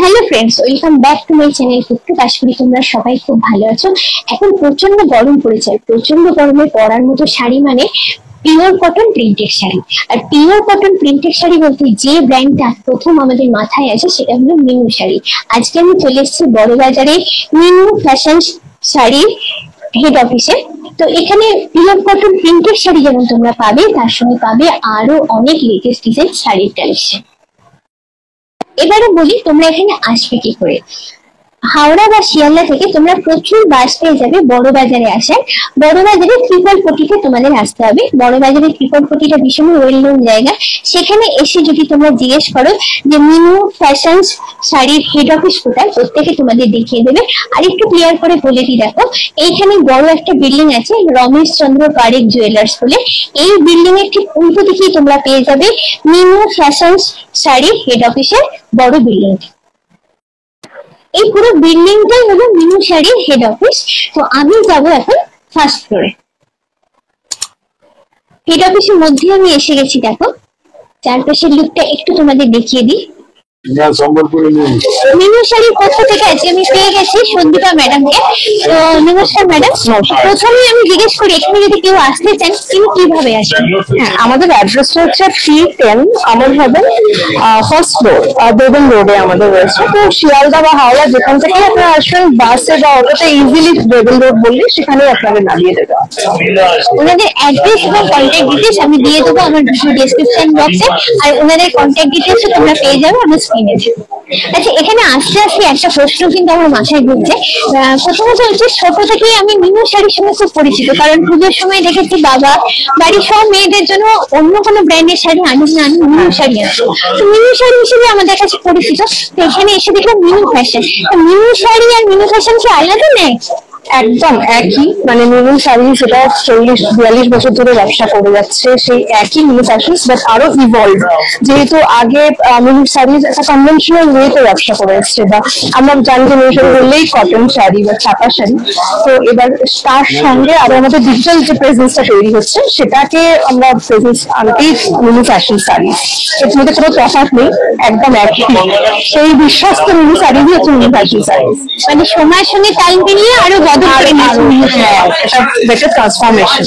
Hello friends, welcome back to my channel কুকটুক। আশা করি তোমরা সবাই খুব ভালো আছো। এখন প্রচন্ড গরম পড়েছে, আর প্রচন্ড গরমে পরার মতো শাড়ি মানে পিওর কটন প্রিন্টেড শাড়ি। আর পিওর কটন প্রিন্টেড শাড়ি বলতে যে ব্র্যান্ডটা প্রথম আমাদের মাথায় আসে সেটা হলো মিনু শাড়ি। আজকে আমি চলে এসেছি বড়বাজারে মিনু ফ্যাশন শাড়ির হেড অফিসে। তো এখানে পিওর কটন প্রিন্টেড শাড়ি যেমন তোমরা পাবে, তার সঙ্গে পাবে আরো অনেক লেটেস্ট ডিজাইন শাড়ির কালেকশন। এবারে বলি তোমরা এখানে আসবে কি করে। হাওড়া বা শিয়ালদা থেকে তোমরা প্রচুর বাস পেয়ে যাবে বড়বাজারে আসার। বড়বাজারে ত্রিপলপটিতে তোমাদের আসতে হবে। বড়বাজারে ত্রিপলপটিটা ভীষণ ওয়েল নোন জায়গা। সেখানে এসে যদি তোমরা জিজ্ঞেস করো যে মিনু ফ্যাশন শাড়ির হেড অফিস কোথায়, প্রত্যেকে তোমাদের দেখিয়ে দেবে। আর একটু ক্লিয়ার করে বলে দিই, দেখো এইখানে বড় একটা বিল্ডিং আছে রমেশ চন্দ্র পারেখ জুয়েলার্স বলে। এই বিল্ডিং এর ঠিক উল্টো দিকেই তোমরা পেয়ে যাবে মিনু ফ্যাশন শাড়ির হেড অফিসের বড় বিল্ডিং। এই পুরো বিল্ডিংটাই হলো মিনু শাড়ির হেড অফিস। তো আমি যাবো এখন ফার্স্ট ফ্লোরে। হেড অফিসের মধ্যে আমি এসে গেছি। দেখো চারপাশের লুকটা একটু তোমাদের দেখিয়ে দিই। মিনু শাড়ির পক্ষ থেকে আজকে আমি পেয়ে গেছি সন্দীপা ম্যাডামকে। তো নমস্কার ম্যাডাম। প্রথমে আমি জিজ্ঞেস করি এখানে যদি কেউ আসতে চান তিনি কিভাবে আসবেন? হ্যাঁ, আমাদের অ্যাড্রেসটা হচ্ছে 310 আমার ভবন, ফার্স্ট ফ্লোর, দেবন রোডে আমাদের রয়েছে। তো শিয়ালদা বা হাওড়া যেখান থেকে আপনারা আসবেন বাসে বা অটোতে ইজিলি দেবন রোড বললে সেখানেই আপনাদের নামিয়ে দেবে। ওনাদের অ্যাড্রেস এবং কন্ট্যাক্ট ডিটেলস আমি দিয়ে দেবো আমার ভিডিও ডেসক্রিপশন বক্সে। আর ওনাদের কন্ট্যাক্ট ডিটেলস তোমরা পেয়ে যাবে আমার স্ক্রিনে। আচ্ছা, এখানে আসতে আসতে একটা প্রশ্ন কিন্তু আমার মাথায় ঘুরছে। প্রথমত হচ্ছে ছোট থেকেই আমি মিনু শাড়ির সঙ্গে খুব পরিচিত, কারণ পুজোর সময় দেখেছি বাবা বাড়ির সব মেয়েদের জন্য অন্য কোনো ব্র্যান্ডের শাড়ি আনি না, আমি মিনু শাড়ি আনবো। তো মিনু শাড়ি হিসেবে আমাদের কাছে পরিচিত। তো এখানে এসে দেখলাম মিনু ফ্যাশন। মিনু শাড়ি আর মিনু ফ্যাশন কি আলাদা নেই? একদম একই, মানে মিনু শাড়ি সেটা 40-42 বছর ধরে ব্যবসা করে যাচ্ছে, সেই একই মিনু ফ্যাশন, বাট আরো ইভলভ। যেহেতু আগে মিনু শাড়ি একটা কনভেনশনাল ওয়েতে ব্যবসা করে এসছে, বা আমরা জানি যে মিনু শাড়ি বললেই কটন শাড়ি বা ছাপা শাড়ি। তো এবার তার সঙ্গে আরো আমাদের ডিজিটাল যে প্রেজেন্সটা তৈরি হচ্ছে সেটাকে আমরা প্রেজেন্স আনতেই মিনু ফ্যাশন শাড়ি। এর মধ্যে কোনো তফাৎ নেই, একদম একই। সেই বিশ্বস্ত মিনু শাড়ি হচ্ছে মিনু ফ্যাশন শাড়ি। মানে সময়ের সঙ্গে তাল মিলিয়ে আরো ট্রান্সফরমেশন।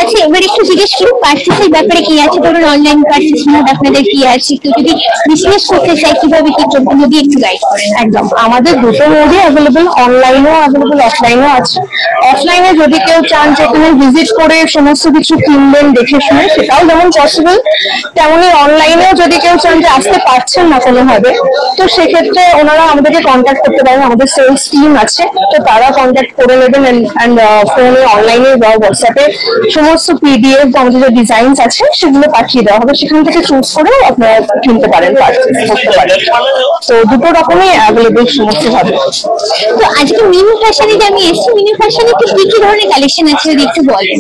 আচ্ছা, এবার একটু জিজ্ঞেস করি পার্চেসের ব্যাপারে কি আছে? ধরুন অনলাইন পার্চেস মোড আপনাদের কি আছে? একটু যদি বিজনেস করতে চাই কিভাবে কি করবো যদি একটু গাইড করেন। একদম, আমাদের দুটো মোডই অ্যাভেলেবল, অনলাইনেও অ্যাভেলেবল, অফলাইনেও আছে। অফলাইনে যদি কেউ চান যে এখানে ভিজিট করে সমস্ত কিছু কিনবেন দেখে শুনে, সেটাও যেমন পসিবল, তেমনি অনলাইনেও যদি কেউ চান যে আসতে পারছেন না কোনোভাবে, তো সেক্ষেত্রে ওনারা আমাদেরকে কন্ট্যাক্ট করতে পারেন। আমাদের সেলস টিম আছে, তো তারা কন্ট্যাক্ট করে নেবেন। অ্যান্ড ফোনে, অনলাইনে বা হোয়াটসঅ্যাপে সমস্ত পিডিএফ আমাদের যে ডিজাইনস আছে সেগুলো পাঠিয়ে দেওয়া হবে। সেখান থেকে চুজ করে আপনারা কিনতে পারেন, পারচেজ করতে পারেন। তো দুটো রকমই অ্যাভেলেবল সমস্ত ভাবে। তো আজকে মিনু ফ্যাশনে যে আমি এসেছি, মিনু ফ্যাশনে কি কি ধরনের কালেকশন আছে যদি একটু বলেন।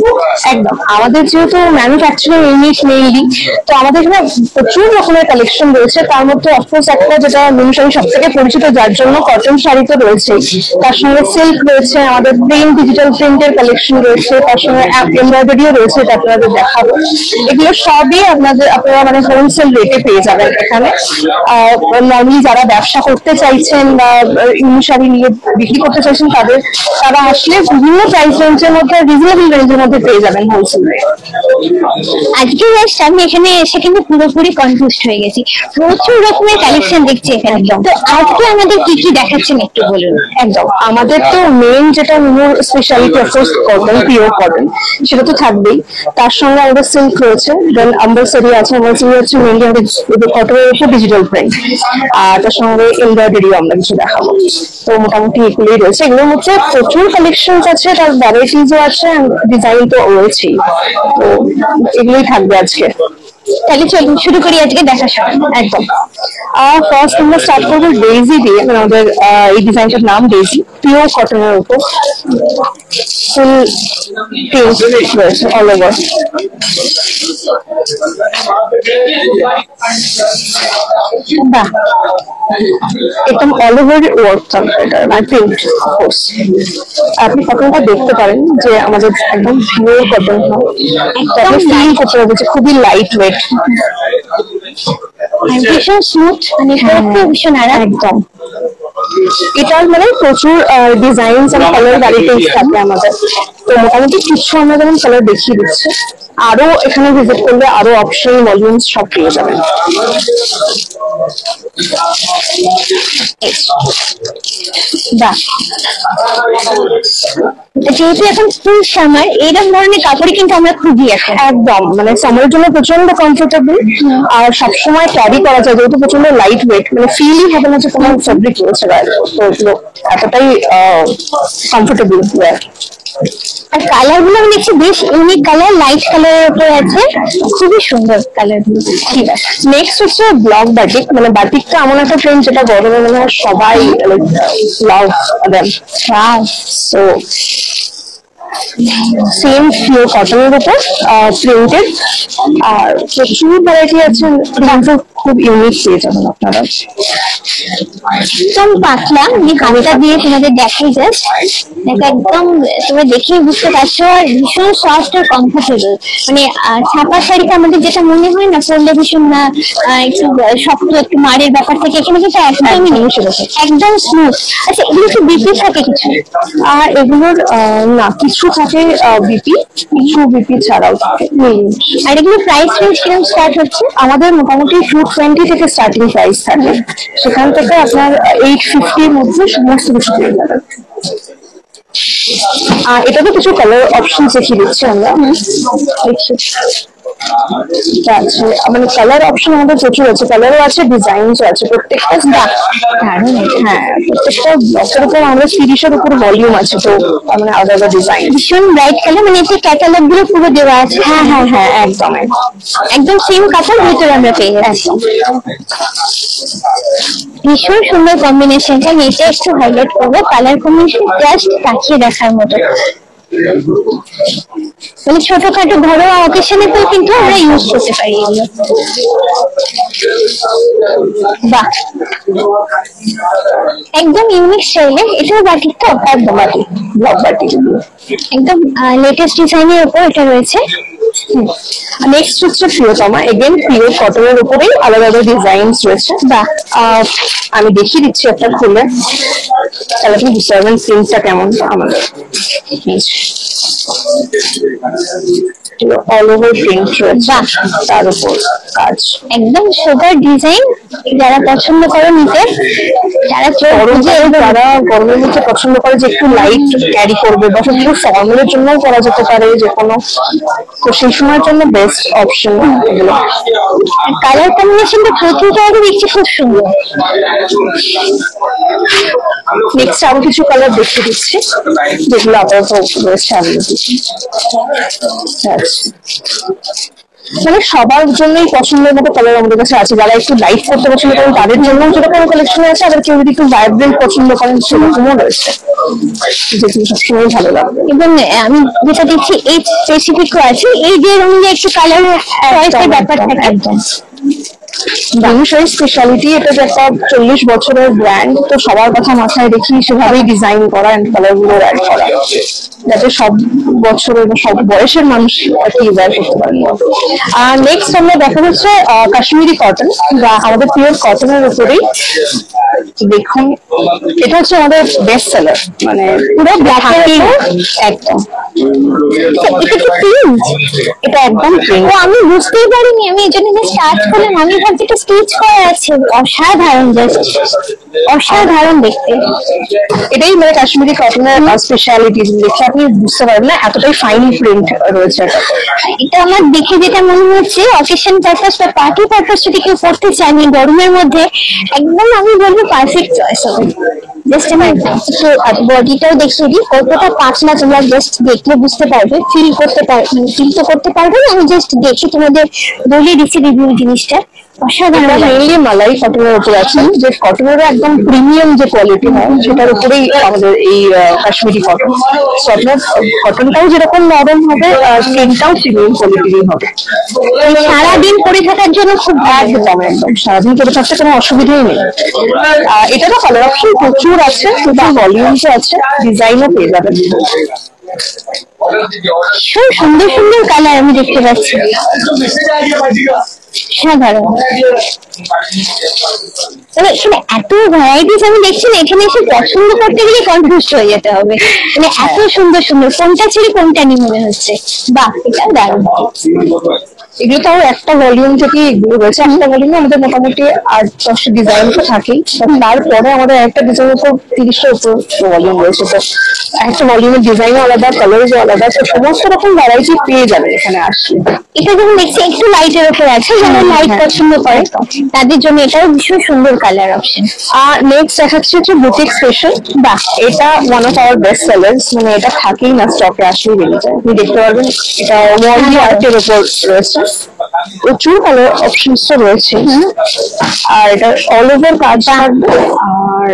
একদম, আমাদের যেহেতু ম্যানুফ্যাকচারিং ইউনিট মেইনলি, তো আমাদের এখানে প্রচুর রকমের কালেকশন রয়েছে। তার মধ্যে অফকোর্স একটা যেটা মিনু শাড়ি সব থেকে পরিচিত, যার জন্য কটন শাড়ি তো রয়েছে, তার সঙ্গে সিল্ক রয়েছে, আমাদের প্রিন্ট, ডিজিটাল প্রিন্টের কালেকশন রয়েছে, তার সঙ্গে এমব্রয়ডারিও রয়েছে, এটা আপনাদের দেখাবো। এগুলো সবই আপনারা মানে হোলসেল রেটে পেয়ে যাবেন এখানে। নর্মালি যারা ব্যবসা করতে চাইছেন বা মিনু শাড়ি নিয়ে বিক্রি করতে চাইছেন তারা আসলে বিভিন্ন প্রাইস রেঞ্জের মধ্যে, রিজনেবল রেঞ্জের মধ্যে পেয়ে যাবেন হোলসেল রেট। আজকে জাস্ট আমি এখানে এসে কিন্তু পুরোপুরি কনফিউজড হয়ে গেছি, প্রচুর রকমের কালেকশন দেখছি এখানে। তো আজকে আমাদের কি কি দেখাচ্ছেন একটু বলুন। একদম, আমাদের তো মেইন যেটা মিনুর speciality of course cotton, pure cotton, সেটা তো থাকবেই। তার সঙ্গে আমাদের সিল্ক রয়েছে, দেন আম্বারসারি আছে। আম্বারসারি হচ্ছে মেইনলি আমাদের কটনের উপর ডিজিটাল প্রিন্ট, আর তার সঙ্গে এমব্রয়ডারিও আমরা কিছু দেখাবো। তো মোটামুটি এগুলোই রয়েছে। এগুলোর মধ্যে প্রচুর কালেকশন আছে, তার ভ্যারাইটিসও আছে, ডিজাইন তো রয়েছেই। তো এগুলোই থাকবে আজকে। তাহলে চলুন শুরু করি আজকে দেখা সময়। একদম, ফার্স্ট আমরা স্টার্ট করবো ডেইজি দিয়ে। আমাদের এই ডিজাইনটার নাম ডেইজি, পিওর কটনের উপর ফুল প্রিন্ট রয়েছে অল ওভার। বাহ, একদম অল ওভার ওয়ার্ক থাকবে এটা, মানে প্রিন্ট। অফকোর্স আপনি কটনটা দেখতে পারেন যে আমাদের একদম পিওর কটন হয়, ফিল করতে হবে যে খুবই লাইট ওয়েট। আর ভীষণ স্মুথ, মানে পরতে ভীষণ আরাম। একদম, এটার মানে প্রচুর ডিজাইন আর কালার ভ্যারাইটিস থাকে আমাদের। তো মোটামুটি কিছু আমরা যেমন কালার দেখিয়ে দিচ্ছি, আরো এখানে ভিজিট করলে আরো অপশন ভলিউমস সব পেয়ে যাবেন। বাহ, যেহেতু এখন ফুল সামার, এইরকম ধরনের কাপড়ই কিন্তু আমরা খুঁজি এখন। একদম, মানে সামারের জন্য প্রচন্ড কমফোর্টেবল, আর সবসময় ক্যারি করা যায় যেহেতু প্রচন্ড লাইট ওয়েট, মানে ফিলই হবে না যে কোনো ফেব্রিক রয়েছে গায়ে। তো এগুলো এতটাই কমফোর্টেবল। আর কালার গুলো আমি দেখছি বেশ ইউনিক কালার, লাইট কালারের উপর আছে, খুবই সুন্দর কালার গুলো। ঠিক আছে, নেক্সট হচ্ছে ব্লক বাটিক। মানে বাটিকটা এমন একটা ট্রেন্ড যেটা গরমে মানে সবাই লাভ দেন। সো সেম পিওর কটনের উপর প্রিন্টেড, আর প্রচুর ভ্যারাইটি আছে, কিন্তু খুব ইউনিক পেয়ে যাবেন আপনারা। একদম পাতলা, আমি হালকা দিয়ে তোমাদের দেখাই জাস্ট, একদম তোমরা দেখেই বুঝতে পারছো। আর ভীষণ সফট আর কমফোর্টেবল, মানে ছাপা শাড়িতে আমাদের যেটা মনে হয় না পরলে ভীষণ না একটু শক্ত, একটু মারের ব্যাপার থেকে, এখানে কিন্তু একদমই নেই, একদম স্মুথ। আচ্ছা, এগুলো কি বিপি থাকে কিছু? আর এগুলোর না, কিছু থাকে বিপি, কিছু বিপি ছাড়াও থাকে। আর এগুলো প্রাইস রেঞ্জ কিরকম স্টার্ট হচ্ছে? আমাদের মোটামুটি 220 থেকে স্টার্টিং প্রাইস থাকে, সেখান থেকে আপনার 850 এর মধ্যে সমস্ত কিছু পেয়ে যাবেন। আর এটাতে কিছু কালার অপশন দেখিয়ে দিচ্ছি আমরা। আছে মানে কালার অপশন আমাদের প্রচুর আছে, কালারও আছে, ডিজাইনসও আছে। প্রত্যেকটা হ্যাঁ, প্রত্যেকটা ব্লকের উপর আমাদের 30-এর উপর ভলিউম আছে, তো মানে আলাদা আলাদা ডিজাইন। ভীষণ ব্রাইট কালার, মানে এতে ক্যাটালগ গুলো পুরো দেওয়া আছে। হ্যাঁ হ্যাঁ হ্যাঁ, একদম একদম সেম কাপড় ভিতরে আমরা পেয়ে যাচ্ছি। ভীষণ সুন্দর কম্বিনেশনটা, আমি এটা একটু হাইলাইট করবো। কালার কম্বিনেশন জাস্ট তাকিয়ে দেখার মতো, মানে ছোটখাটো ঘরোয়া অকেশনে তো কিন্তু আমরা ইউজ করতে পারি এগুলো। বাহ, একদম ইউনিক স্টাইলে। এটাও বাটিক তো? একদম বাটিক, ব্লক বাটিক, একদম লেটেস্ট ডিজাইনের উপর এটা রয়েছে। নেক্সট হচ্ছে প্রিয়তমা, এগেন পিওর কটনের উপরেই আলাদা আলাদা ডিজাইনস রয়েছে। বাহ, আমি দেখিয়ে দিচ্ছি একটা খুলে, তাহলে আপনি বুঝতে পারবেন প্রিন্টটা কেমন আমাদের। অল ওভার প্রিন্ট রয়েছে, তার উপর কাজ, একদম সোবার ডিজাইন। যারা পছন্দ করে নিতে, যারা যারা গরমের মধ্যে পছন্দ করে যে একটু লাইট ক্যারি করবে, বা শুধু ফর্মালের জন্যও করা যেতে পারে যে কোনো, তো সেই সময়ের জন্য বেস্ট অপশন এগুলো। কালার কম্বিনেশনটা প্রতিটা আগে দেখছি খুব সুন্দর। নেক্সট আরো কিছু কালার দেখিয়ে দিচ্ছি যেগুলো আপাতত রয়েছে অ্যাভেলেবল। মানে সবার জন্যই পছন্দের মতো কালার আমাদের কাছে আছে। যারা একটু লাইট করতে পছন্দ করেন তাদের জন্য যেরকম কালেকশন আছে, আবার কেউ যদি একটু ভাইব্রেন্ট পছন্দ করেন সেরকমও রয়েছে, যেগুলো সবসময় ভালো লাগবে। এবং আমি যেটা দেখছি এই স্পেসিফিকও আছে, এই যে অনুযায়ী একটু কালার চয়েসের ব্যাপার থাকে। একদম শাড়ির স্পেশালিটি এটা যে একটা 40 বছরের ব্র্যান্ড, তো সবার কথা মাথায় রেখে সেভাবেই ডিজাইন করা এন্ড কালার গুলো অ্যাড করা, যাতে সব বছরের বা সব বয়সের মানুষ ইউজ করতে পারেন। আর নেক্সট আমরা দেখা হচ্ছে কাশ্মীরি কটন, বা আমাদের পিওর কটনের উপরেই। দেখুন, এটা হচ্ছে আমাদের বেস্ট সেলার, মানে পুরো ব্ল্যাক, একদম এটা কি প্রিন্ট? এটা একদম প্রিন্ট। ও, আমি বুঝতেই পারিনি, আমি এই জন্য স্টার্ট করলাম, আমি ভাবছি এটা স্টিচ করা আছে। অসাধারণ, জাস্ট অসাধারণ দেখতে। এটাই মানে কাশ্মীরি কটনের স্পেশালিটি, দেখে আপনি বুঝতে পারবেন না এতটাই ফাইন প্রিন্ট রয়েছে। এটা আমার দেখে যেটা মনে হচ্ছে অকেশন পারপাস বা পার্টি পারপাস যদি কেউ পড়তে চায় গরমের মধ্যে, একদম আমি বলবো পারফেক্ট চয়েস হবে। জাস্ট আমার বডিটাও দেখিয়ে দিই কতটা পাতলা, তোমরা জাস্ট দেখলে বুঝতে পারবে, ফিল করতে পারবে, মানে ফিল তো করতে পারবে না, আমি জাস্ট দেখে তোমাদের বলে দিচ্ছি রিভিউ জিনিসটা। অসাধারণ। মেইনলি মালাই কটনের উপর আছে, যে কটনেরও একদম প্রিমিয়াম যে কোয়ালিটি হয় সেটার উপরেই আমাদের এই কাশ্মীরি কটন। আপনার কটনটাও যেরকম নরম হবে, স্কিনটাও প্রিমিয়াম কোয়ালিটিরই হবে। সারাদিন পরে থাকার জন্য খুব একদম একদম সারাদিন পরে থাকতে কোনো অসুবিধাই নেই। এটারও কালার অপশন প্রচুর আছে, প্রচুর ভলিউমসও আছে, ডিজাইনও পেয়ে যাবেন। সুন্দর সুন্দর কালার আমি দেখতে পাচ্ছি। সাধারণ। তবে এখানে এত ভ্যারাইটিস আমি দেখছি না, এখানে এসে পছন্দ করতে গেলে কনফিউজ হয়ে যেতে হবে, মানে এত সুন্দর সুন্দর কোনটা ছেড়ে কোনটা নিয়ে মনে হচ্ছে। বাহ, এটা দারুণ। এগুলো তো একটা ভলিউম থেকে এগুলো রয়েছে, একটা ভলিউমে আমাদের মোটামুটি 8-10টা ডিজাইন তো থাকেই, তারপরে আমাদের একটা ডিজাইনের উপর 30টার উপর ভলিউম রয়েছে। তো একটা ভলিউমের ডিজাইনও আলাদা, কালারও আলাদা, তো সমস্ত রকম ভ্যারাইটি পেয়ে যাবে এখানে আসলে। এটা যখন দেখছি একটু লাইটের উপর আছে, যারা লাইট পছন্দ করে তাদের জন্য এটাও ভীষণ সুন্দর কালার অপশন। আর নেক্সট দেখাচ্ছি হচ্ছে বুটিক স্পেশাল। বাহ, এটা one of our best sellers, মানে এটা থাকেই না, স্টকে আসলেই বেরিয়ে যায়। আপনি দেখতে পারবেন এটা ওয়ার্লি আর্টের উপর রয়েছে, প্রচুর কালার অপশনস তো রয়েছে। আর এটা অল ওভার কাজ থাকবে, আর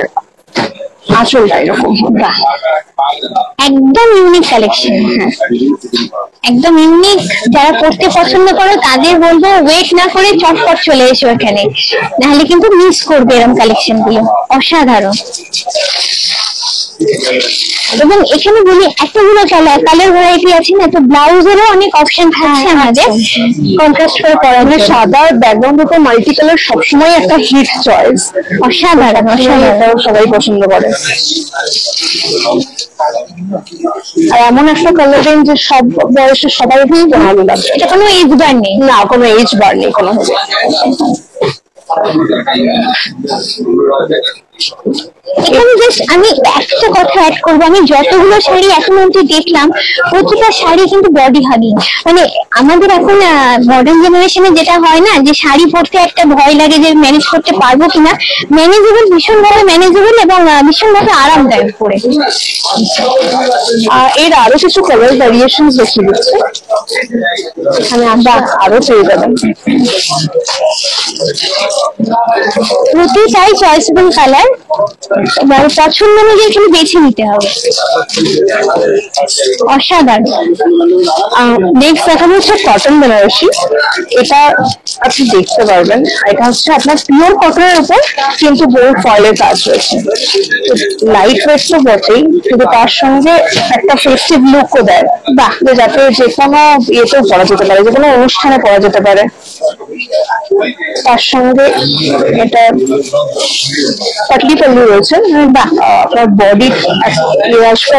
আঁচলটা এরকম। বাহ, একদম ইউনিক কালেকশন। হ্যাঁ, একদম ইউনিক। যারা পড়তে পছন্দ করো তাদের বলবো ওয়েট না করে চটপট চলে এসো এখানে, নাহলে কিন্তু মিস করবে এরকম কালেকশন গুলো, অসাধারণ। এবং এখানে বলি এতগুলো কালার ভ্যারাইটি আছে না, তো ব্লাউজেরও অনেক অপশন থাকছে আমাদের কন্ট্রাস্ট করে পরা। মানে সাদা ব্যাকগ্রাউন্ড উপর মাল্টি কালার সবসময় একটা হিট চয়েস, অসাধারণ অসাধারণ। সবাই পছন্দ করে। আর এমন একটা কালার রেঞ্জ যে সব বয়সের সবাই ভালো লাগবে। এটা কোনো এজ বার নেই? না, কোনো এজ বার নেই কোনো ভাবে। এখানে জাস্ট আমি একটা কথা অ্যাড করবো, আমি যতগুলো শাড়ি এখন অব্দি দেখলাম প্রতিটা শাড়ি কিন্তু বডি হাগিং। মানে আমাদের এখন মডার্ন জেনারেশনে যেটা হয় না, যে শাড়ি পরতে একটা ভয় লাগে যে ম্যানেজ করতে পারবো কিনা, ম্যানেজেবল, ভীষণভাবে ম্যানেজেবল এবং ভীষণভাবে আরামদায়ক পরে। এর আরো কিছু কালার ভ্যারিয়েশন দেখিয়ে দিচ্ছে এখানে, আমরা আরো পেয়ে যাবেন। প্রতিটাই চয়েসেবল কালার, এবার পছন্দ অনুযায়ী এখানে বেছে নিতে হবে। অসাধারণ। নেক্সট দেখানো হচ্ছে কটন বেনারসি। এটা আপনি দেখতে পারবেন, এটা হচ্ছে আপনার পিওর কটনের উপর কিন্তু বোল্ড ফয়েলের কাজ রয়েছে। লাইট ওয়েট তো বটেই, কিন্তু তার সঙ্গে একটা ফেস্টিভ লুকও দেয়। বাহ, যাতে যে কোনো ইয়েতেও পরা যেতে পারে, যে কোনো অনুষ্ঠানে পরা যেতে পারে। তার সঙ্গে এটা পাটলি পাল্লু রয়েছে। বাহ, আপনার বডি আসবে,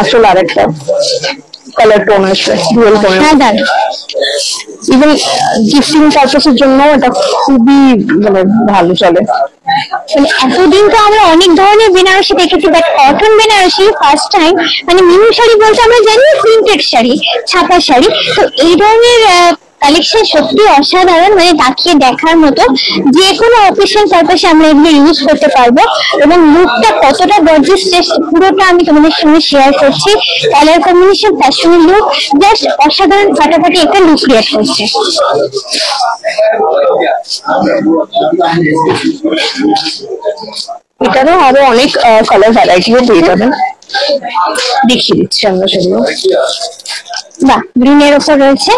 আসল আর একটা কালার টোন আসবে, ডুয়েল টোনের। ইভেন গিফটিং পারপাসের জন্য এটা খুবই মানে ভালো চলে। মানে এতদিন তো আমরা অনেক ধরনের বেনারসি দেখেছি, but cotton Benarasi first time. মানে মিনি শাড়ি বলতে আমরা জানি প্রিন্টেড শাড়ি, ছাপা শাড়ি, তো এই ধরনের কালেকশন সত্যি অসাধারণ, মানে তাকিয়ে দেখার মতো। যে কোনো অফিসিয়াল পারপাসে আমরা এগুলো ইউজ করতে পারবো, এবং লুকটা কতটা গর্জিয়াস পুরোটা আমি তোমাদের সঙ্গে শেয়ার করছি। কালার কম্বিনেশন, ফ্যাশনের লুক, জাস্ট অসাধারণ, ফাটাফাটি একটা লুক ক্রিয়েট করছে। এটারও আরো অনেক কালার ভ্যারাইটিও পেয়ে যাবেন, দেখিয়ে দিচ্ছি আমরা সেগুলো। বাহ, গ্রিনের ওপর রয়েছে।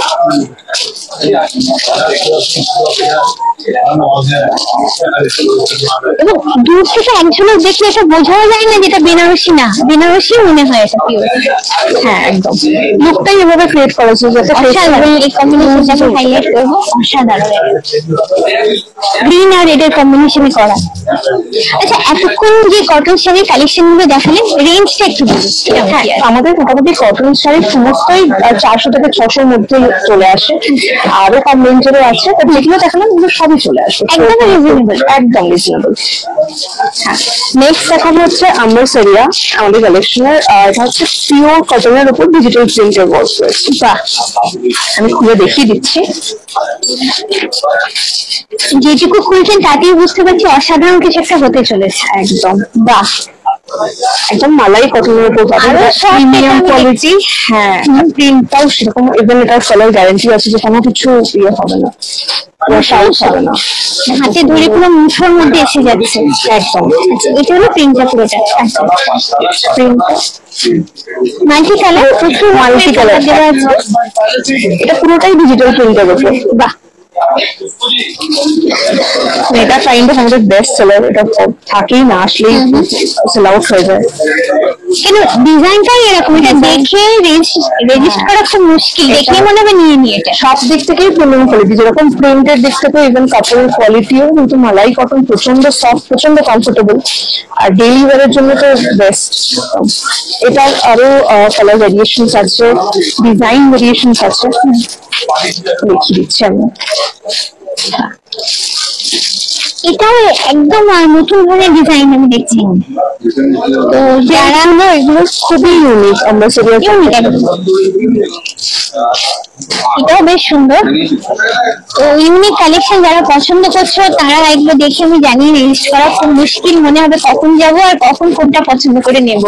এবং দূর থেকে এক ঝলক দেখলে এটা বোঝাও যায় না যেটা বেনারসি না, বেনারসি মনে হয় এটা পিওর। হ্যাঁ, একদম লুকটাই এভাবে ক্রিয়েট করেছে যাতে অসাধারণ। এই কম্বিনেশনটা আমি হাইলাইট করবো, অসাধারণ। গ্রিন আর রেড এর কম্বিনেশনে করা। আচ্ছা, এতক্ষণ যে কটন শাড়ির কালেকশন গুলো দেখালেন, রেঞ্জটা একটু বলুন। হ্যাঁ, আমাদের মোটামুটি কটন শাড়ির সমস্তই 400 থেকে 600 মধ্যে চলে আসে, আরো কম রেঞ্জেরও আছে, তো যেগুলো দেখালাম ওগুলো সবই চলে আসে, একদম রিজনেবল, একদম রিজনেবল। হ্যাঁ, নেক্সট দেখানো হচ্ছে আম্বার সারিয়া আমাদের কালেকশনের। এটা হচ্ছে পিওর কটনের উপর ডিজিটাল প্রিন্টের ওয়ার্ক রয়েছে। বাহ, আমি খুলে দেখিয়ে দিচ্ছি। যেটুকু খুলছেন তাতেই বুঝতে পারছি অসাধারণ কিছু একটা হতে চলেছে। একদম, বাহ, একদম মালাই কটনের উপর প্রিমিয়াম কোয়ালিটি। হ্যাঁ, প্রিন্টটাও সেরকম, ইভেন এটার কালার গ্যারান্টি আছে যে কোনো কিছু ইয়ে হবে না, সাউথ হবে না, হাতে ধরে পুরো মুঠোর মধ্যে এসে যাচ্ছে একদম। এটা হলো প্রিন্টটা, পুরোটা প্রিন্টটা মাল্টি কালার, প্রচুর মাল্টি কালার দেওয়া আছে। এটা পুরোটাই ডিজিটাল প্রিন্টের উপর। বাহ, এটা কাইন্ড অফ আমাদের বেস্ট সেলার, এটা থাকেই না, আসলেই সেল আউট হয়ে যায়। কেন ডিজাইনটাই এরকম, এটা দেখে রেজিস্ট করা খুব মুশকিল, দেখে মনে হবে নিয়ে নিয়ে। এটা সব দিক থেকেই প্রিমিয়াম কোয়ালিটি, যেরকম প্রিন্টের দিক থেকে ইভেন কাপড়ের কোয়ালিটিও কিন্তু মালাই কটন প্রচন্ড সফট, প্রচন্ড কমফোর্টেবল, আর ডেইলি ওয়ারের জন্য তো বেস্ট। এটার আরো কালার ভেরিয়েশনস আছে, ডিজাইন ভেরিয়েশনস আছে, দেখিয়ে দিচ্ছি আমি। এটাও একদম নতুন ধরনের ডিজাইন আমি দেখছি। তো যারা এগুলো খুবই ইউনিক, আমরা সেগুলো এটাও বেশ সুন্দর। তো ইউনিক কালেকশন যারা পছন্দ করছো তারা এগুলো দেখে, আমি জানি রেজিস্ট করা খুব মুশকিল, মনে হবে কখন যাব আর কখন কোনটা পছন্দ করে নেব।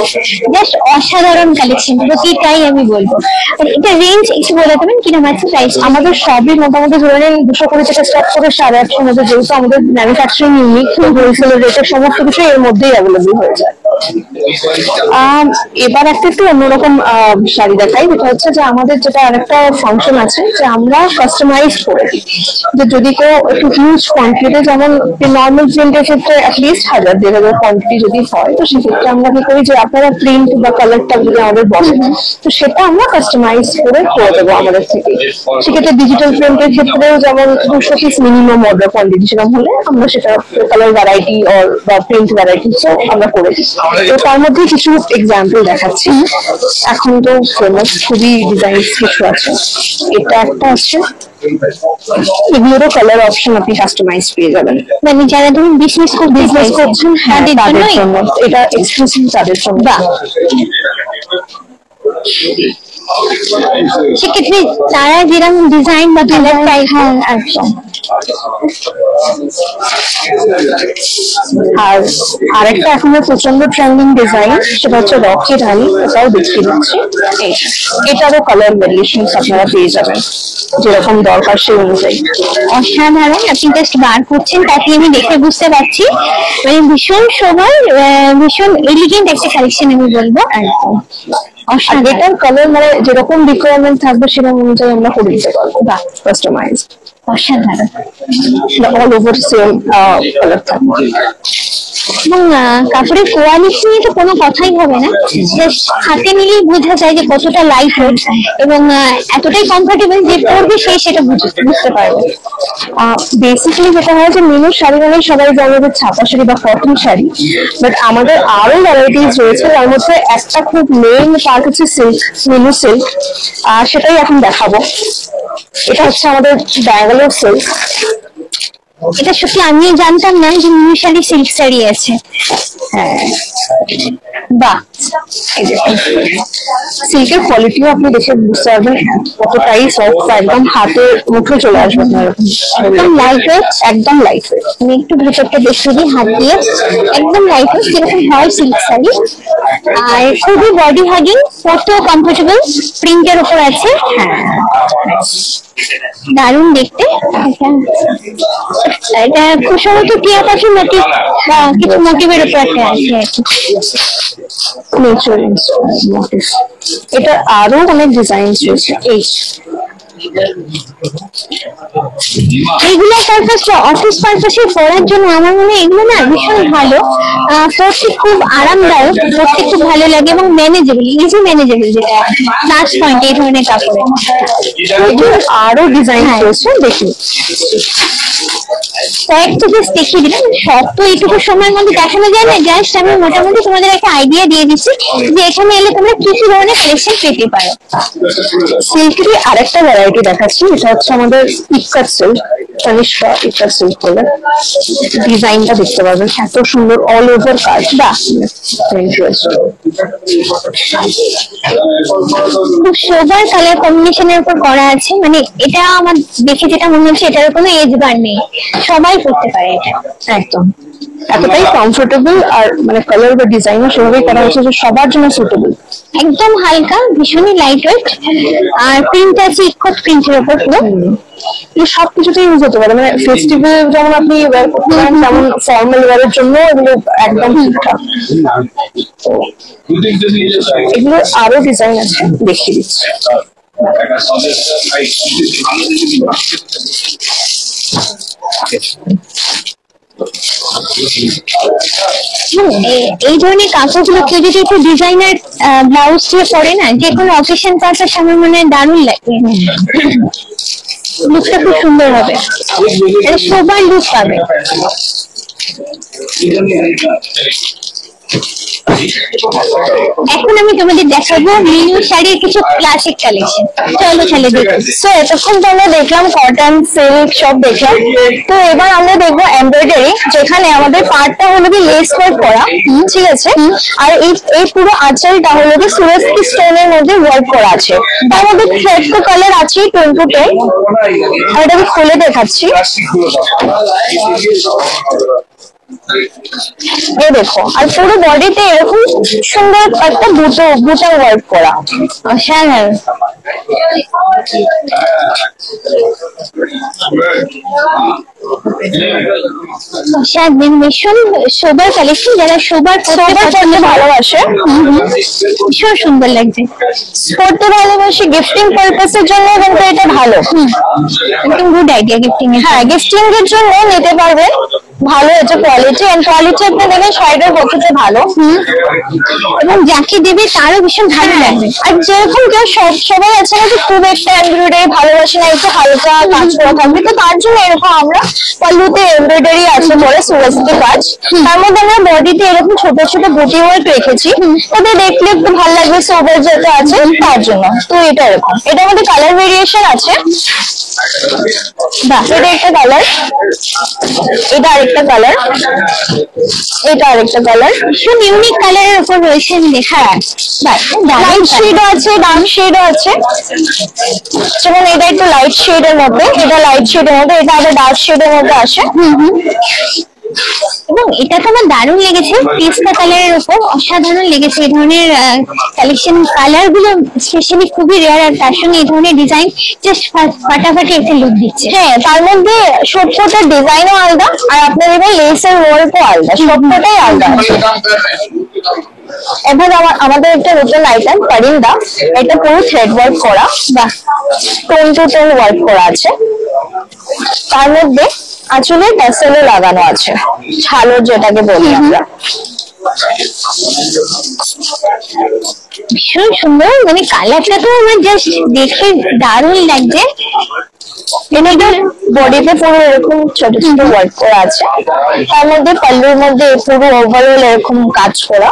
জাস্ট অসাধারণ কালেকশন প্রতিটাই আমি বলবো। আর এটা রেঞ্জ একটু বলে দেবেন কিরকম আছে প্রাইস? আমাদের সবই মোটামুটি ধরে নিন 220 থেকে স্টার্ট করে 850 মধ্যে, যেহেতু আমাদের ম্যানুফ্যাকচারিং ইউনিক, হোলসেল রেটের সমস্ত কিছু এর মধ্যেই অ্যাভেলেবল হয়ে যায়। এবার একটা একটু অন্যরকম শাড়ি দেখাই, যেটা হচ্ছে যে আমাদের যেটা আরেকটা ফাংশন আছে যে আমরা কাস্টমাইজ করে দিই, যে যদি কেউ একটু হিউজ কোয়ান্টিটি, যেমন নর্মাল প্রিন্টের ক্ষেত্রে অ্যাটলিস্ট 1000-1500 কোয়ান্টিটি যদি হয়, তো সেক্ষেত্রে আমরা কি করি যে আপনারা প্রিন্ট বা কালারটা যদি আমাদের বলেন, তো সেটা আমরা কাস্টমাইজ করে দেবো আমাদের থেকে। সেক্ষেত্রে ডিজিটাল প্রিন্টের ক্ষেত্রেও যেমন 200 পিস মিনিমাম অর্ডার কোয়ান্টিটি সেরকম হলে আমরা সেটা কালার ভ্যারাইটি বা প্রিন্ট ভ্যারাইটিসও আমরা করে দিই। তো তার মধ্যে কিছু এক্সাম্পল দেখাচ্ছি। এখন তো ফেমাস খুবই ডিজাইন কিছু আছে, এটা একটা আছে, এগুলোরও কালার অপশন আপনি কাস্টমাইজ পেয়ে যাবেন। মানে যারা ধরুন বিজনেস করছেন, হ্যাঁ তাদের জন্য এটা এক্সক্লুসিভ, তাদের জন্য। সেক্ষেত্রে তারা যেরকম ডিজাইন বা কালার চাই, হ্যাঁ একদম। আর আরেকটা এখন প্রচন্ড ট্রেন্ডিং ডিজাইন, সেটা হচ্ছে রকেট হানি, এটাও দেখিয়ে দিচ্ছি। এটারও কালার ভেরিয়েশন আপনারা পেয়ে যাবেন, যেরকম দরকার সেই অনুযায়ী। অসাধারণ, আপনি জাস্ট বার করছেন, তাতে আমি দেখে বুঝতে পারছি মানে ভীষণ সময়, ভীষণ এলিগেন্ট একটা কালেকশন আমি বলবো। একদম এটার কালার মানে যেরকম রিকোয়ারমেন্ট থাকবে সেরকম অনুযায়ী আমরা করে দিতে পারবো, কাস্টমাইজ। অসাধারণ, অল ওভার সেম কালার থাকবে। এবং কাপড়ের কোয়ালিটি নিয়ে তো কোনো কথাই হবে না, জাস্ট হাতে নিলেই বোঝা যায় যে কতটা লাইট ওয়েট এবং এতটাই কমফোর্টেবল যে পরবে সেই সেটা বুঝতে পারবে। বেসিক্যালি যেটা হয় যে মিনু শাড়ি মানে সবাই জানে যে ছাপা শাড়ি বা কটন শাড়ি, বাট আমাদের আরো ভ্যারাইটিস রয়েছে। তার মধ্যে একটা খুব মেইন পার্ট হচ্ছে সিল্ক, মিনু সিল্ক, আর সেটাই এখন দেখাবো। এটা হচ্ছে আমাদের ব্যাঙ্গালোর সিল্ক। এটা সত্যি আমি জানতাম না যে মিনু শাড়ি সিল্ক শাড়ি আছে। হ্যাঁ বাহ, সিল্কের কোয়ালিটিও আপনি দেখে বুঝতে পারবেন কতটাই সফট, একদম হাতে মুঠো চলে আসবে আপনার। একদম লাইট ওয়েট, একদম লাইট ওয়েট। আমি একটু ভেতরটা দেখে দিই হাত দিয়ে, একদম লাইট ওয়েট যেরকম হয় সিল্ক শাড়ি, আর খুবই বডি হাগিং, কত কমফোর্টেবল, প্রিন্টের উপর আছে। হ্যাঁ দারুণ দেখতে। এটা খুব সম্ভবত টিয়া পাখির মোটিভ বা কিছু মোটিভের উপর একটা আছে আর কি। এটা আরো অনেক ডিজাইন রয়েছে। এইগুলো পারপাস অফিস পারপাসে পড়ার জন্য আমার মনে হয় এগুলো না ভীষণ ভালো, পড়তে খুব আরামদায়ক, পড়তে খুব ভালো লাগে এবং ম্যানেজেবল, ইজি ম্যানেজেবল, যেটা প্লাস পয়েন্ট এই ধরনের কাপড়ে। আরো ডিজাইন রয়েছে, দেখি কয়েকটা জাস্ট দেখিয়ে দিলাম, সব তো এইটুকু সময়ের মধ্যে দেখানো যায় না, জাস্ট আমি মোটামুটি তোমাদের একটা আইডিয়া দিয়ে দিচ্ছি যে এখানে এলে তোমরা কি কি ধরনের কালেকশন পেতে পারো। সিল্কেরই আরেকটা ভ্যারাইটি দেখাচ্ছি, এটা হচ্ছে আমাদের ইক্কাত সিল্ক, তানিষ্কা ইক্কাত সিল্ক বলে। ডিজাইনটা দেখতে পারবেন, এত সুন্দর অল ওভার কাজ, বাহ খুব সোবার কালার কম্বিনেশনের উপর করা আছে, মানে এটা আমার দেখে যেটা মনে হচ্ছে এটার কোনো এজ বার নেই, সবাই করতে পারে এটা। একদম এতটাই কমফোর্টেবল, আর মানে কালার বা ডিজাইনও সেভাবেই করা হয়েছে যে সবার জন্য সুটেবল। একদম হালকা, ভীষণই লাইট ওয়েট, আর প্রিন্ট আছে ইক্কত প্রিন্টের উপর পুরো। সবকিছুতেই ইউজ হতে পারে, মানে ফেস্টিভ্যাল যেমন আপনি ওয়্যার করতে পারেন, তেমন ফর্মাল ওয়্যারের জন্য এগুলো একদম ঠিকঠাক। এগুলো আরো ডিজাইন আছে, দেখিয়ে দিচ্ছি। এই ধরনের কাপড়গুলো কেউ যদি একটু ডিজাইনার ব্লাউজ দিয়ে পরে না, যে কোনো অকেশন পারপাস আমার মনে হয় দারুণ লাগবে, লুকটা খুব সুন্দর হবে, সবার লুক পাবে। এখন আমি তোমাদের দেখাবো মিনু শাড়ির কিছু ক্লাসিক কালেকশন। চলো তাহলে দেখি। তো এতক্ষণ তো আমরা দেখলাম কটন, সিল্ক সব দেখলাম। তো এবার আমরা দেখবো এমব্রয়ডারি, যেখানে আমাদের পার্টটা হলো কি লেস ওয়ার্ক করা, ঠিক আছে, আর এই পুরো আঁচলটা হলো কি সুরস্কি স্টোনের মধ্যে ওয়ার্ক করা আছে। তার মধ্যে থ্রেড তো কালার আছে 10 to 10, আর এটা আমি খুলে দেখাচ্ছি। এই দেখো, আর পুরো বডিতে এরকম সুন্দর একটা বুটা ওয়ার্ক করা, অসাধারণ। ভীষণ সোবার কালেকশন, যারা সোবার পড়তে ভালোবাসে, ভীষণ সুন্দর লাগছে। পড়তে ভালোবাসে, গিফটিং পারপাসের জন্য কিন্তু এটা ভালো, একদম গুড আইডিয়া গিফটিং এর। হ্যাঁ, গিফটিং এর জন্য নিতে পারবে, ভালো এটা কোয়ালিটি, এন্ড কোয়ালিটি আপনি দেখেন শাড়িটার পক্ষে ভালো, এবং যাকে দেবে তারও ভীষণ ভালো লাগবে। আর যেরকম কেউ সবাই আছে না যে খুব একটা এমব্রয়ডারি ভালোবাসে না, একটু হালকা কাজ করা থাকবে, তো তার জন্য এরকম আমরা পাল্লুতে এমব্রয়ডারি আছে বলে সুরস্কি কাজ, তার মধ্যে আমরা বডিতে এরকম ছোট ছোট বুটি ওয়ার্ক রেখেছি, ওদের দেখলে একটু ভালো লাগবে, সোবার যেটা আছে তার জন্য। তো এটা এরকম, এটা আমাদের কালার ভেরিয়েশন আছে। বাহ, এটা একটা কালার, এটা আরেকটা কালার, এটা আরেকটা কালার, ভীষণ ইউনিক কালারের উপর রয়েছে। হ্যাঁ, লাইট শেডও আছে, ডার্ক শেডও আছে, যেমন এটা একটু লাইট শেডের মধ্যে, এটা লাইট শেডের মধ্যে, এটা আবার ডার্ক শেডের মধ্যে আসে। এবং এটা তো আমার দারুণ লেগেছে, পিস্তা কালারের উপর অসাধারণ লেগেছে। এই ধরনের কালেকশন কালার গুলো স্পেশালি খুবই রেয়ার, আর তার সঙ্গে এই ধরনের ডিজাইন জাস্ট ফাটাফাটি একটা লুক দিচ্ছে। হ্যাঁ, তার মধ্যে সবকটার ডিজাইনও আলাদা, আর আপনার এবার লেসের ওয়ার্কও আলাদা, সবকটাই আলাদা। এবার আমাদের একটা নতুন আইটেম পারিন্দা, এটা পুরো থ্রেড ওয়ার্ক করা বা টোন টু টোন ওয়ার্ক করা আছে, তার মধ্যে আঁচলে টাসেলও লাগানো আছে, ছালোর যেটাকে বলি আমরা। ভীষণ সুন্দর, মানে কালারটা তো আমার জাস্ট দেখে দারুণ লাগছে। এটার বডিতে পুরো এরকম ছোট ছোট ওয়ার্ক করা আছে, তার মধ্যে পাল্লুর মধ্যে পুরো ওভারঅল এরকম কাজ করা।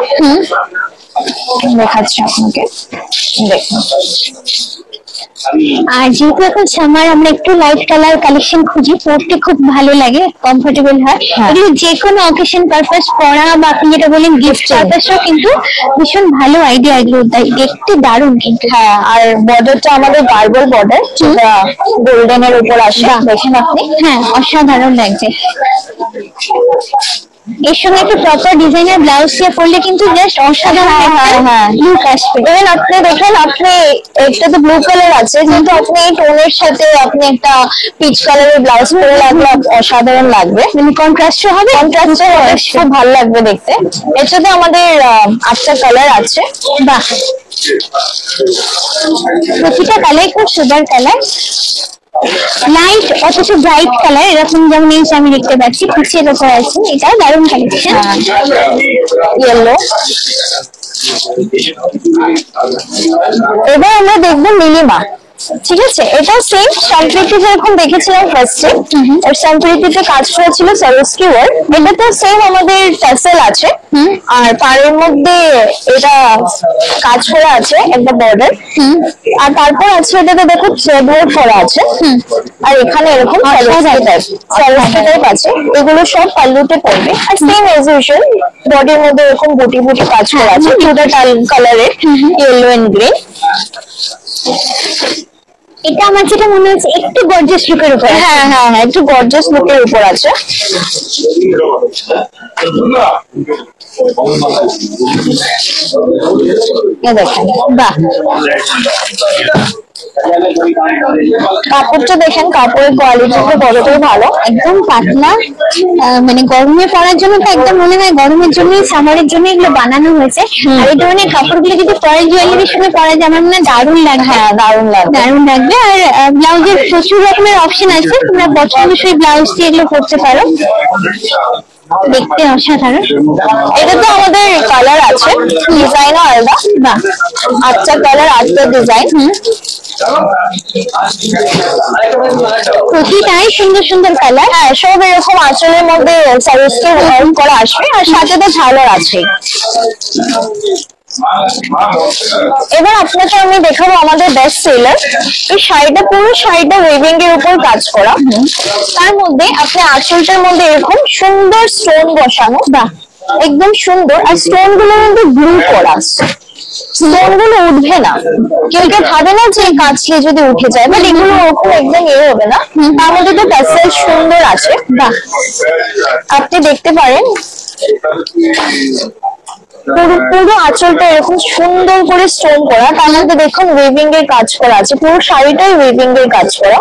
দেখাচ্ছি আপনাকে, দেখুন। আর যেহেতু এখন সামার, আমরা একটু লাইট কালার কালেকশন খুঁজি, পরতে খুব ভালো লাগে, কমফোর্টেবল হয়। এগুলো যে কোনো অকেশন পারপাস পরা, বা আপনি যেটা বলেন গিফট পারপাসও কিন্তু ভীষণ ভালো আইডিয়া, এগুলো দেখতে দারুণ কিন্তু। হ্যাঁ, আর বর্ডারটা আমাদের গার্বল বর্ডার, যেটা গোল্ডেন এর উপর আসে, দেখেন আপনি। হ্যাঁ, অসাধারণ লাগছে। এর সঙ্গে একটু প্রপার ডিজাইনার ব্লাউজ দিয়ে পরলে কিন্তু জাস্ট অসাধারণ লুক আসবে। ইভেন আপনি দেখেন, আপনি একটা তো ব্লু কালার আছে, কিন্তু আপনি এই টোনের সাথে আপনি একটা পিচ কালারের ব্লাউজ পরে লাগলে অসাধারণ লাগবে, মানে কন্ট্রাস্টও হবে, খুব ভালো লাগবে দেখতে। এটাতে আমাদের 8টা কালার আছে। বাহ, প্রতিটা কালার খুব সুন্দর কালার, লাইট অথচ ব্রাইট কালার, এরকম যেমন এই আমি দেখতে পাচ্ছি পিছের ওপর আছে, এটা দারুণ কালেকশন। ইয়েলো। এবার আমরা দেখবো নীলিমা, ঠিক আছে, এটা সেম সম্প্রীতি যেরকম দেখেছিলাম ফার্স্টে, এর সম্প্রীতিতে কাজ করেছিল সরস্কি ওয়ার্ক, এটাতে সেম আমাদের টাসেল আছে, আর পাড়ের মধ্যে এটা কাজ করা আছে একটা বর্ডার, আর তারপর আছে এটাতে দেখো থ্রেড ওয়ার্ক করা আছে, আর এখানে এরকম সরস্কি টাইপ আছে। এগুলো সব পাল্লুতে পড়বে, আর সেম এজ ইউজুয়াল বডির মধ্যে এরকম বুটি বুটি কাজ করা আছে, দুটো কালারের, ইয়েলো এন্ড গ্রিন। এটা আমার যেটা মনে হচ্ছে একটু গর্জিয়াস লুকের উপর। হ্যাঁ হ্যাঁ হ্যাঁ, একটু গর্জিয়াস লুকের উপর আছে। এ দেখেন, বাহ, কাপড়টা দেখেন, কাপড়ের কোয়ালিটিটা কতটাই ভালো, একদম পাতলা। মানে গরমে পরার জন্য তো একদম মনে হয় গরমের জন্যই, সামারের জন্য এগুলো বানানো হয়েছে। আর এই ধরনের কাপড়গুলো যদি পরে জুয়েলারির সঙ্গে পরা যায় আমার মনে হয় দারুণ লাগবে। হ্যাঁ দারুণ লাগবে, দারুণ লাগবে। আর ব্লাউজের প্রচুর রকমের অপশন আছে, তোমরা পছন্দসই ব্লাউজ দিয়ে এগুলো করতে পারো, দেখতে অসাধারণ। এটা তো আমাদের কালার আছে, ডিজাইনও আলাদা, বাহ, 8টা কালার, 8টা ডিজাইন। প্রতিটাই সুন্দর সুন্দর কালার। হ্যাঁ, সব এরকম আঁচলের মধ্যে সার্ভিসকে ওয়ার্ক করা আসবে, আর সাথে তো ঝালর আছে। এবার আপনাকে আমি দেখাবো আমাদের বেস্ট সেলার। এই শাড়িটা, পুরো শাড়িটা ওয়েভিং এর উপর কাজ করা, তার মধ্যে আপনি আঁচলটার মধ্যে এরকম সুন্দর স্টোন বসানো, বাহ, একদম সুন্দর। আর স্টোন গুলোর মধ্যে গ্লু করা, স্টোন গুলো উঠবে না, কেউ কেউ ভাবে না যে কাচলে যদি উঠে যায়, বাট এগুলো ওরকম একদম হবে না। তার মধ্যে তো প্যাসেজ সুন্দর আছে, বাহ, আপনি দেখতে পারেন পুরো আঁচলটা এরকম সুন্দর করে স্টোন করা, তার মধ্যে দেখুন ওয়েভিং এর কাজ করা আছে, পুরো শাড়িটাই ওয়েভিং এর কাজ করা।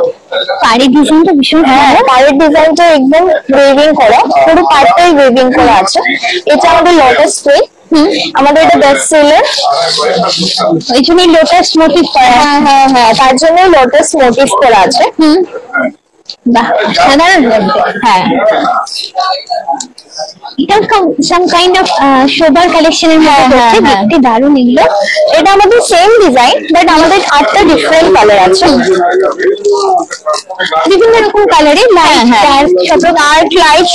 পাড়ের ডিজাইনটা ভীষণ হ্যাঁ, পাড়ের ডিজাইনটা একদম ওয়েভিং করা, পুরো পাড়টাই ওয়েভিং করা আছে। এটা আমাদের লোটাস কুইন, আমাদের এটা বেস্ট সেলার, ওই জন্যই লোটাস মোটিভ করা। হ্যাঁ হ্যাঁ হ্যাঁ, তার জন্য লোটাস মোটিভ করা আছে। বাহ, সাধারণ লাগবে। হ্যাঁ, এটা সাম কাইন্ড অফ শোভার কালেকশনের মধ্যে পড়ছে, দেখতে দারুণ এগুলো। এটা আমাদের সেম ডিজাইন, বাট আমাদের 8টা ডিফারেন্ট কালার আছে, বিভিন্ন রকম কালারে, লাইট ডার্ক, সব ডার্ক লাইট,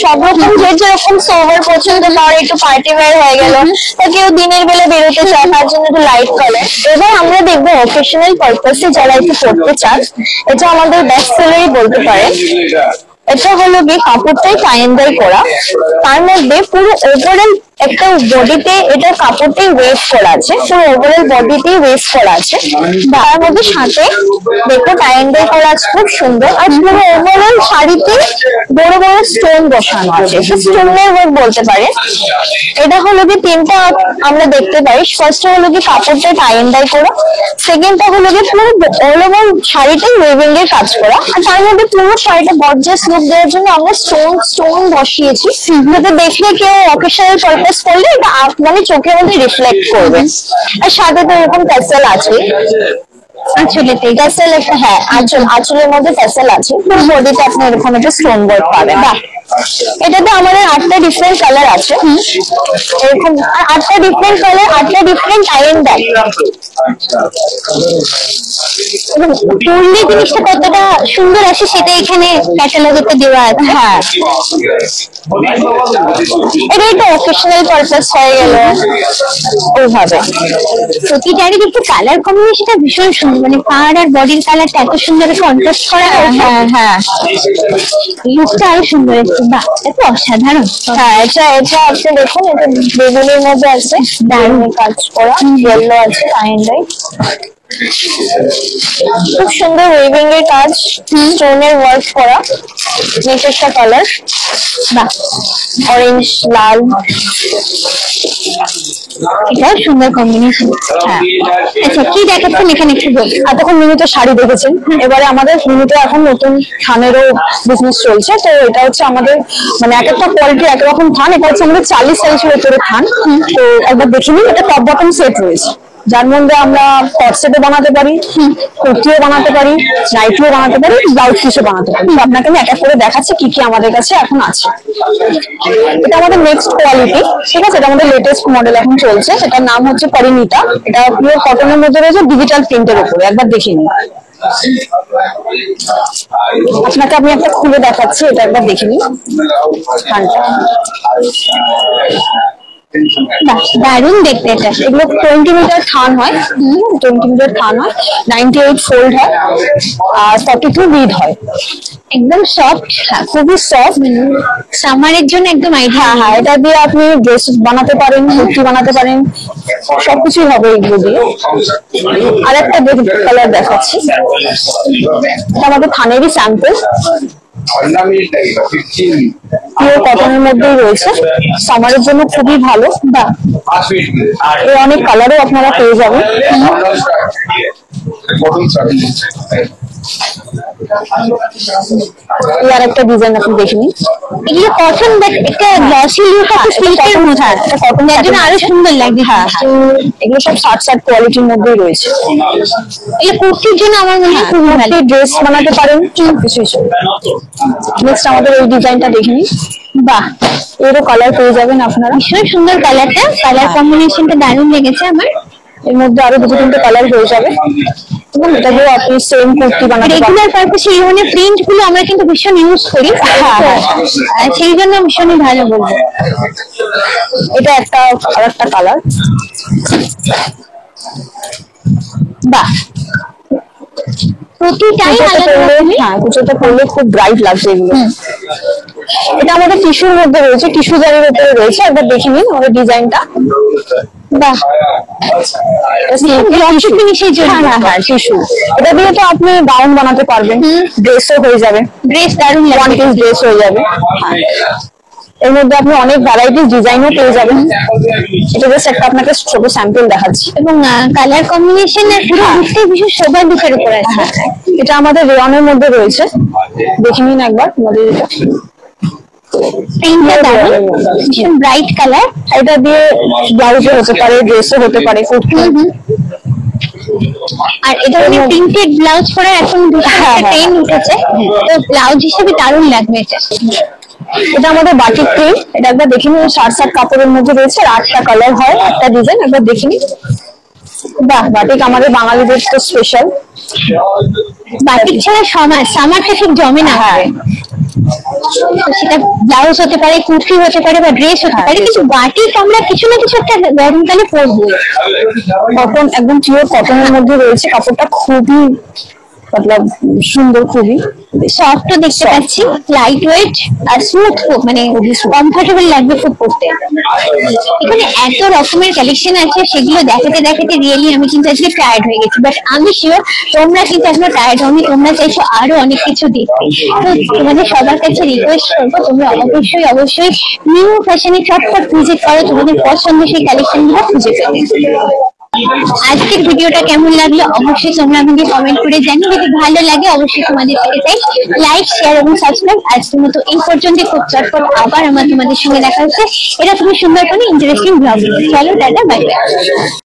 সব রকম। যে যেরকম সোভার পছন্দ, তার একটু পার্টি ওয়্যার হয়ে গেল, তা কেউ দিনের বেলা বেরোতে চায়, তার জন্য একটু লাইট কালার। এবার আমরা দেখবো অকেশনাল পারপাসে যারা একটু পড়তে চান, এটা আমাদের বেস্ট সেলারই বলতে পারেন। এটা হলো কি, কাপড়টাই টাইন্ডাই করা, তার মধ্যে পুরো ওভারঅল একটা বডিতে এটা কাপড়টাই ওয়েস্ট করা আছে, পুরো ওভারঅল বডিতেই ওয়েস্ট করা আছে। তার মধ্যে সাথে দেখো টাইন্ডাই করা আছে, খুব সুন্দর। আর পুরো ওভারঅল শাড়িতে বড় বড় স্টোন বসানো আছে, স্টোনের ওয়ার্ক বলতে পারে। এটা হলো কি, তিনটা আমরা দেখতে পাই। ফার্স্ট হলো কি কাপড়টা টাইন্ডাই করা, সেকেন্ডটা হলো কি পুরো অল ওভার শাড়িটাই ওয়েভিং এর কাজ করা, আর তার মধ্যে পুরো শাড়িটা গর্জিয়াস লুক দেওয়ার জন্য আমরা স্টোন বসিয়েছি, যাতে দেখলে কেউ অকেশনাল পারপাস করলে এটা মানে চোখের মধ্যে রিফ্লেক্ট করবে। আর সাথে তো এরকম ট্যাসেল আছে, আঁচলেতে ট্যাসেল একটা, হ্যাঁ আঁচলের মধ্যে ট্যাসেল আছে, পুরো বডিতে আপনি এরকম একটা স্টোন ওয়ার্ক পাবেন। বাহ, এটাতে আমাদের 8টা ডিফারেন্ট কালার আছে, এরকম 8টা ডিফারেন্ট কালার, 8টা ডিফারেন্ট আয়রন ব্যাগ। পরলে জিনিসটা কতটা সুন্দর আসে সেটা এখানে ক্যাটালগেতে দেওয়া আছে। হ্যাঁ, এটা একটু অকেশনাল পারপাস হয়ে গেল ওইভাবে। প্রতিটারই কিন্তু কালার কম্বিনেশনটা ভীষণ সুন্দর, মানে পাড় আর বডির কালারটা এত সুন্দর কন্ট্রাস্ট করা হয়েছে, হ্যাঁ হ্যাঁ, লুকটা আরো সুন্দর হচ্ছে। বাহ, এত অসাধারণ। হ্যাঁ, এটা আপনি দেখুন, এটা বেগুনের মধ্যে আছে, দারুণ কাজ করা, ইয়েলো আছে টাইন্ডাই, খুব সুন্দর ওয়েভিং এর কাজ, স্টোনের ওয়ার্ক করা, নিচেরটা কালার, বাহ, অরেঞ্জ লাল, এটাও সুন্দর কম্বিনেশন। হ্যাঁ। আচ্ছা, কি দেখাচ্ছেন এখানে একটু বলি। এতক্ষণ মিনিটে শাড়ি দেখেছেন, এবারে আমাদের মিনিটে এখন নতুন থানেরও বিজনেস চলছে। তো এটা হচ্ছে আমাদের মানে এক একটা কোয়ালিটি একরকম থান, এটা হচ্ছে আমাদের 40 সাইজের উপরে থান। তো একবার দেখে নিন, এটা টপ বটম সেট রয়েছে, যার মধ্যে আমরা কট সেটও বানাতে পারি, কুর্তিও বানাতে পারি, নাইটিও বানাতে পারি, ব্লাউজ পিসও বানাতে পারি। তো আপনাকে আমি এক এক করে দেখাচ্ছি কি কি আমাদের কাছে এখন আছে। এটা আমাদের নেক্সট কোয়ালিটি, ঠিক আছে, এটা আমাদের লেটেস্ট মডেল এখন চলছে, সেটার নাম হচ্ছে পরিণীতা। এটা পিওর কটনের মধ্যে রয়েছে, ডিজিটাল প্রিন্টের উপরে, একবার দেখে নিন। আপনাকে আমি একটা খুলে দেখাচ্ছি, এটা একবার দেখে নিন। দারুণ দেখতে এটা। এগুলো 20 মিটার থান হয়, 20 মিটার থান হয়, 98 ফোল্ড হয়, আর 42 উইড হয়, একদম সফট, খুবই সফট, সামারের জন্য একদম আইডিয়া। হ্যাঁ হ্যাঁ, এটা দিয়ে আপনি ড্রেস বানাতে পারেন, কুর্তি বানাতে পারেন, সবকিছুই হবে এগুলো দিয়ে। আর একটা কালার দেখাচ্ছি, এটা আমাদের থানেরই স্যাম্পল, পিওর কটনের মধ্যেই রয়েছে, সামারের জন্য খুবই ভালো। বা এর অনেক কালারও আপনারা পেয়ে যাবেন। আর একটা ডিজাইন আপনি দেখে নিন, এগুলো কটন, বাট একটা গ্লসি লুক আছে সিল্কের মধ্যে, কটন যার জন্য আরো সুন্দর লাগবে। হ্যাঁ, এগুলো সব 60 কোয়ালিটির মধ্যেই রয়েছে। এই কুর্তির জন্য আমার মনে হয় খুবই ভালো, ড্রেস বানাতে পারেন কিছু। নেক্সট আমাদের এই ডিজাইনটা দেখে নিন। বাহ, এরও কালার পেয়ে যাবেন আপনারা। ভীষণ সুন্দর কালারটা, কালার কম্বিনেশনটা দারুণ লেগেছে আমার। এর মধ্যে আরো 2-3টে কালার হয়ে যাবে, এবং এটা দিয়ে আপনি সেম কুর্তি বানাতে পারেন। রেগুলার পারপাসে এই ধরনের প্রিন্ট গুলো আমরা কিন্তু ভীষণ ইউজ করি, সেই জন্য ভীষণই ভালো বলবো। এটা একটা আর একটা কালার। বাহ, প্রতিটাই আলাদা রকমের। হ্যাঁ, কুচোটা পরলে খুব ব্রাইট লাগছে এগুলো। এটা আমাদের টিস্যুর মধ্যে রয়েছে, টিস্যু জারির উপরে রয়েছে। একবার দেখে নিন আমাদের ডিজাইনটা। বাহ, ফিনিশের জন্য। হ্যাঁ, টিস্যু। এটা দিয়ে তো আপনি গাউন বানাতে পারবেন, ড্রেসও হয়ে যাবে, ড্রেস দারুণ ওয়ান লাগবে। পিস ড্রেস হয়ে যাবে। এর মধ্যে আপনি অনেক ভ্যারাইটিস ডিজাইনও পেয়ে যাবেন। এটা জাস্ট একটা আপনাকে ছোট স্যাম্পল দেখাচ্ছি। এবং কালার কম্বিনেশন আর পুরো লুকটাই ভীষণ শোভা লুকের উপর আছে। এটা আমাদের রেয়নের মধ্যে রয়েছে, দেখে নিন একবার আমাদের এটা। প্রিন্টটা দারুণ, ভীষণ ব্রাইট কালার। এটা দিয়ে ব্লাউজও হতে পারে, ড্রেসও হতে পারে, কুর্তি। আর এটা মানে প্রিন্টেড ব্লাউজ পরে এখন ট্রেন্ড উঠেছে, তো ব্লাউজ হিসেবে দারুণ লাগবে এটা। এটা আমাদের বাটিক প্রিন্ট। এটা একবার দেখে নিন, 60 কাপড়ের মধ্যে রয়েছে, আর 8টা কালার হয়, একটা ডিজাইন। একবার দেখে নিন। বাহ, বাটিক আমাদের বাঙালিদের তো স্পেশাল। বাটিক ছাড়া সামারটা ঠিক জমে না। তো সেটা ব্লাউজ হতে পারে, কুর্তি হতে পারে, বা ড্রেস হতে পারে, কিন্তু বাটিক আমরা কিছু না কিছু একটা গরমকালে পরবো। কটন, একদম পিওর কটনের মধ্যে রয়েছে, কাপড়টা খুবই মতলব সুন্দর, খুবই সফটও দেখতে পাচ্ছি, লাইট ওয়েট আর স্মুথ, মানে কমফোর্টেবল লাগবে খুব পরতে। এখানে এত রকমের কালেকশন আছে, সেগুলো দেখাতে দেখাতে রিয়েলি আমি কিন্তু আজকে টায়ার্ড হয়ে গেছি, বাট আমি শিওর তোমরা কিন্তু এখনো টায়ার্ড হওনি, তোমরা চাইছো আরো অনেক কিছু দেখতে। তো তোমাদের সবার কাছে রিকোয়েস্ট করবো, তোমরা অবশ্যই অবশ্যই নিউ ফ্যাশনে চটপট ভিজিট করো, তোমাদের পছন্দের সেই কালেকশন গুলো খুঁজে পেতে। আজকের ভিডিওটা কেমন লাগলো অবশ্যই তোমরা আমাকে কমেন্ট করে জানিও। যদি ভালো লাগে অবশ্যই তোমাদের থেকে চাই লাইক, শেয়ার এবং সাবস্ক্রাইব। আজকের মতো এই পর্যন্ত, খুব চটপট আবার আমার তোমাদের সঙ্গে দেখা হচ্ছে। এটা তুমি সুন্দর করে ইন্টারেস্টিং ব্লগ। চলো, টাটা, বাই বাই।